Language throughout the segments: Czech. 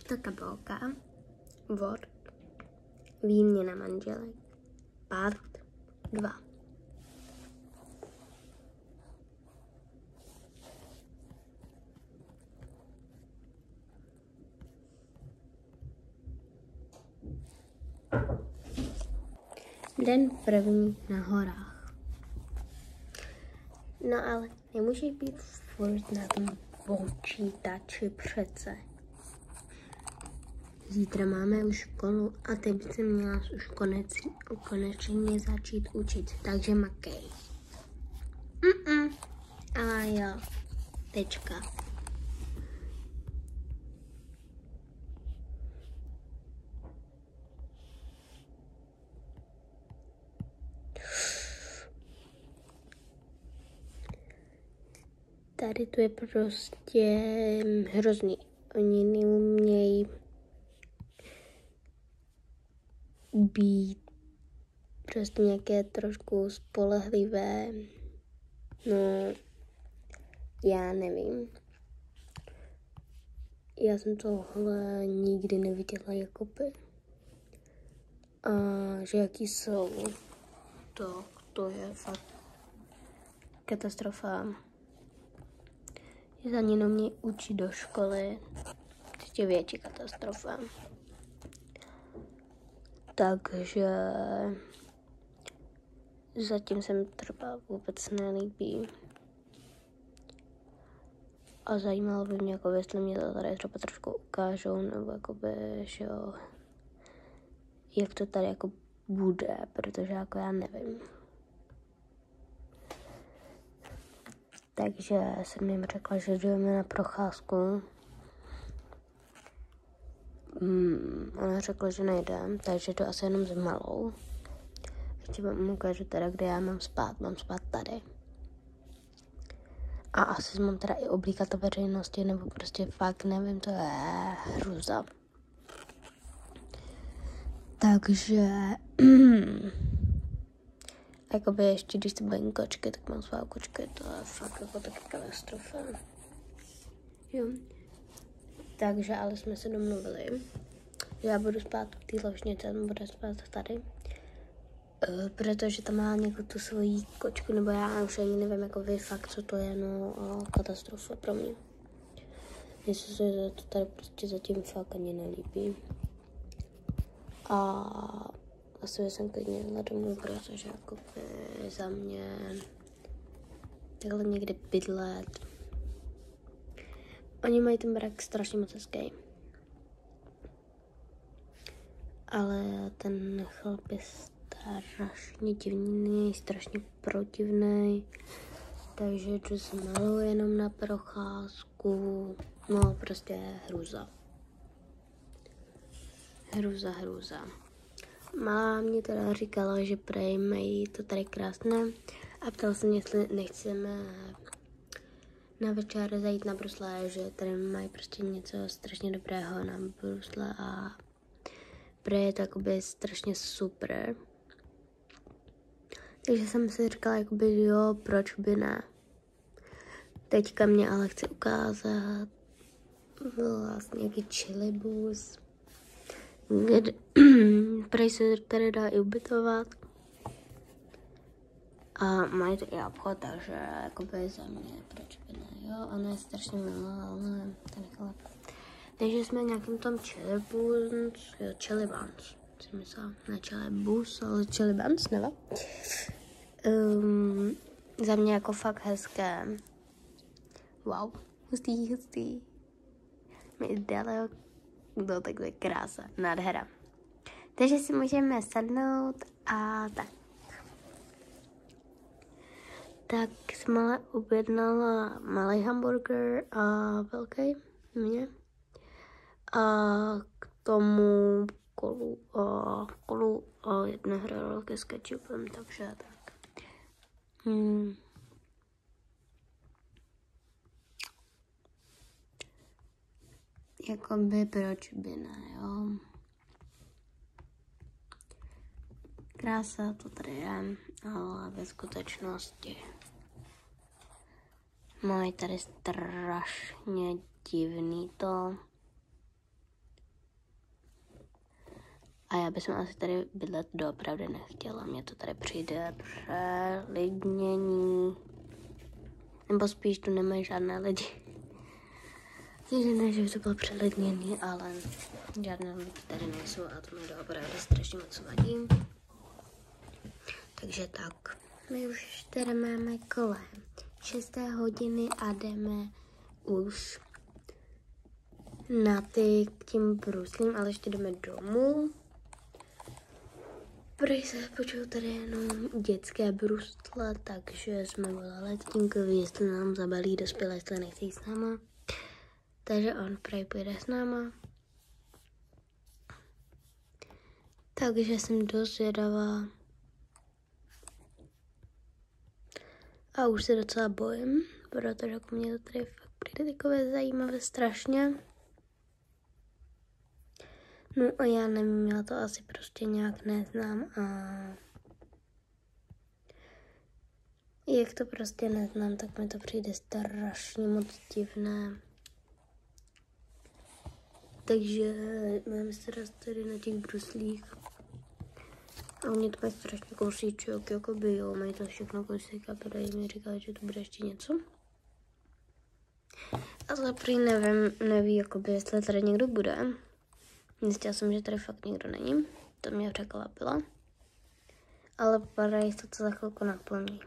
Ta kabelka. Word. Výměna manželek. Part 2. Den první na horách. No ale nemůžeš být furt na tom počítači přece. Zítra máme už školu a ty by se měla už konečně začít učit, takže makej. Ale jo, tečka. Tady to je prostě hrozný. Oni neumějí být prostě nějaké trošku spolehlivé. No, já nevím. Já jsem tohle nikdy neviděla jakoby. A že jaký jsou, to je fakt katastrofa. Že za ní mě učí do školy, ještě větší katastrofa. Takže zatím se mi třeba vůbec nelíbí. A zajímalo by mě, jako jestli mě to tady třeba trošku ukážou, nebo jakoby, že jo, jak to tady jako bude, protože jako já nevím. Takže jsem jim řekla, že jdeme na procházku. Ona řekla, že nejdem, takže to asi jenom s malou. Ještě vám ukážu teda, kde já mám spát. Mám spát tady. A asi mám teda i oblíkat do veřejnosti, nebo prostě fakt nevím, to je hruza. Takže jakoby ještě, když to budou kočky, tak mám svá kočky, to je fakt jako taky katastrofa. Jo. Takže ale jsme se domluvili, že já budu spát v té ložnici, on bude spát tady. Protože tam má někdo tu svoji kočku, nebo já už ani nevím, jako vy fakt, co to je, no katastrofa pro mě. Mně se to tady prostě zatím fakt ani nelíbí. A asi jsem klidně jela domů, protože jako za mě takhle někde bydlet. Oni mají ten barák strašně moc hezký. Ale ten chlap je strašně divný, strašně protivný. Takže jdu s malou jenom na procházku. No prostě hruza. Hruza. Malá mě teda říkala, že prej mají to tady krásné a ptal se mě, jestli nechceme na večer zajít na brusle, že tady mají prostě něco strašně dobrého na brusle a prej je to jakoby strašně super. Takže jsem si říkala, jakoby jo, proč by ne. Teďka mě ale chci ukázat vlastně nějaký chili bus. Prej se tady dá i ubytovat. A mají to i obchod, takže jakoby za mě, proč by ne, jo, ona je strašně milá, ale ten chlap. Takže jsme nějakým tom chili buns, jsem myslela, ne chili bus, ale chili buns, nebo? Za mě jako fakt hezké. Wow, hustý. Mi dali do takové krása, nádhera. Takže si můžeme sednout a tak. Tak jsem ale objednala malý hamburger a velký mě. A k tomu kolu a jedné hrálky s kečupem, takže tak. Jakoby proč by ne, jo. Krása to tady je, ale ve skutečnosti mají tady strašně divný to. A já bych asi tady bydlet doopravdy nechtěla. Mně to tady přijde přelidnění. Nebo spíš tu nemají žádné lidi. Takže ne, že by to bylo přelidnění, ale žádné lidi tady nejsou a to mi doopravdy strašně moc vadí. Takže tak. My už tady máme kolem 6. hodiny a jdeme už na k tím bruslím, ale ještě jdeme domů. Prý se počul tady jenom dětské brusle, takže jsme volali tatínkovi, jestli nám zabalí dospělé, jestli nechce jít s náma. Takže on prý půjde s náma. Takže jsem dost zvědavá. A už se docela bojím, protože jako mě to tady fakt přijde takové zajímavé strašně. No a já nevím, já to asi prostě nějak neznám a jak to prostě neznám, tak mi to přijde strašně moc divné. Takže mám se raz tady na těch bruslích. A oni to mají strašně kousíček, jakoby jo, mají to všechno kousík a podají mi říkali, že to bude ještě něco. Ale prý neví, jakoby, jestli tady někdo bude. Zjistila jsem, že tady fakt nikdo není. To mě překvapilo. Ale vypadá, že to za chvilku naplní.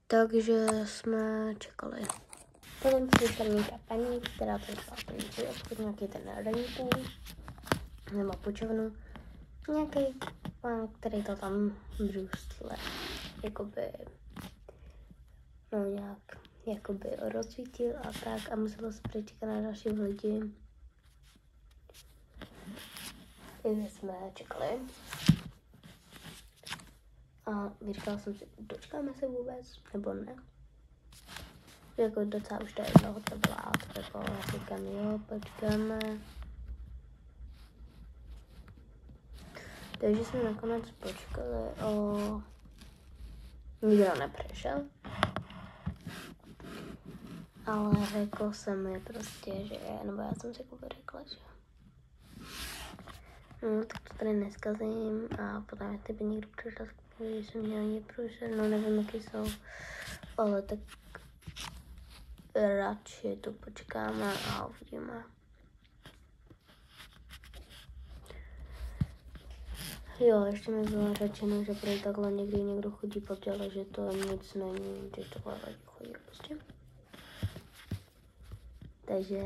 Takže jsme čekali. Potom přišla nějaká paní, která to šla ten obchod, nějaký ten národníků, nebo počovnu. Nějaký pán, který to tam brusle, jakoby, no nějak, jakoby rozsvítil a tak a muselo se přečekat na další lidi. Takže jsme čekali. A říkala jsem si, dočkáme se vůbec, nebo ne? Jako docela už tady dlouho to byla a to jako říkám, jo, počkáme. Takže jsme nakonec počkali nikdo nepřišel. Ale řekl jsem mi prostě, že nebo já jsem si jako řekla, že no, tak to tady neskazím a potom jestli by někdo přišel, že jsem měla neprůšel, no nevím, jaký jsou, ale tak radši tu počkáme a uvidíme. Jo, ještě mi bylo řečeno, že prý takhle někdy někdo chodí po těle, že to nic není, že tohle lidi chodí prostě. Takže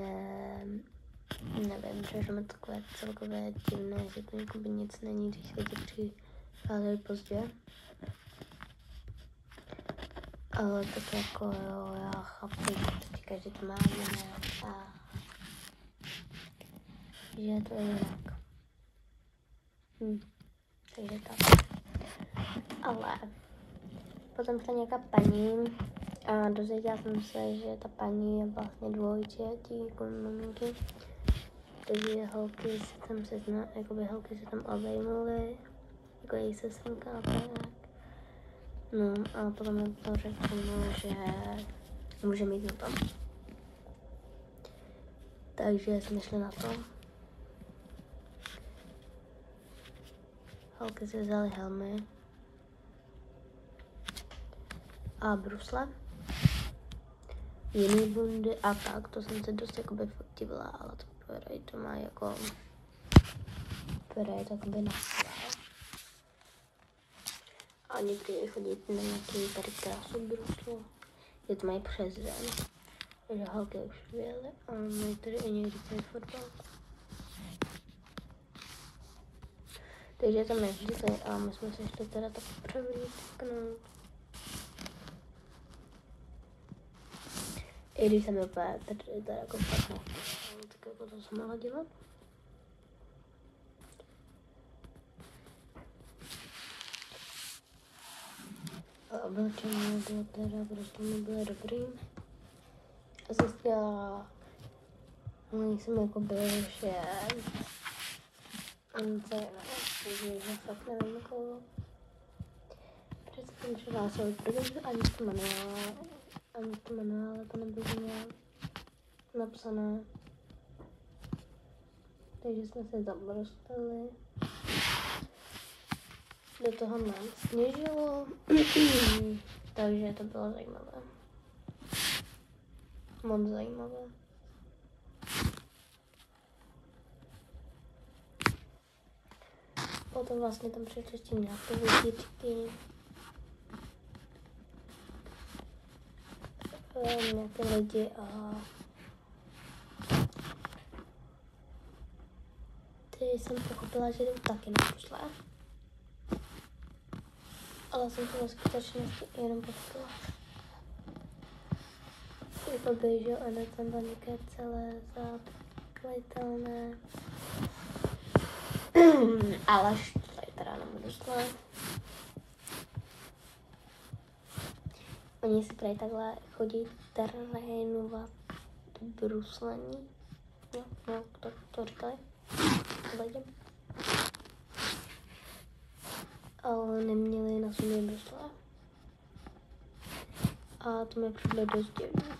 nevím, že mi takové celkové divné, že to jakoby nic není, když lidi přicházejí pozdě. Ale tak jako jo, já chápu, že každý to má jiné a že to je jinak. Takže tak. Ale potom šla nějaká paní a dozvěděla jsem se, že ta paní je vlastně dvojčetí jako maminky. Takže holky se tam holky se tam obejmuly, jako její sestřenka a tak. No a potom mi to řeknu, že může mít na tom. Takže jsme šli na to. Holky si vzali helmy a brusle, jiný bundy a tak, to jsem se dost jakoby fakt divila, ale to Prej to má jako, Prej to jakoby naschvál. A někdy chodí na nějaký tady krásu bruslu, že to mají přes den, takže holky už vyjeli a mají tady i někdy tady fotbal. Takže tam nejezdili a my jsme se šli teda tak převlíknout. I když jsem úplně teda jako fakt nechtěla, tak jako to jsem mohla dělat. A oblečení bylo teda, prostě mi bylo dobrý. A zjistila, jsem jako byl, že takže fakt nevím, jako představím, že vás jsou protože ani to manuále to nebylo nějak napsané. Takže jsme se tam dostali. Do toho nám sněžilo, takže to bylo zajímavé. Moc zajímavé. Potom vlastně tam přišli s tím nějaké vodičky. Nějaké lidi a ty jsem pochopila, že jdou taky na pusle. Ale jsem to ve skutečnosti jenom pochopila. Jako běžel a na tam bylo nějaké celé zaplitelné. Ale tady teda nedošla. Oni si tady takhle chodí trénovat bruslení. No, to říkali. Lidem. Ale neměli na sobě brusle. A to mi přišlo dost divné.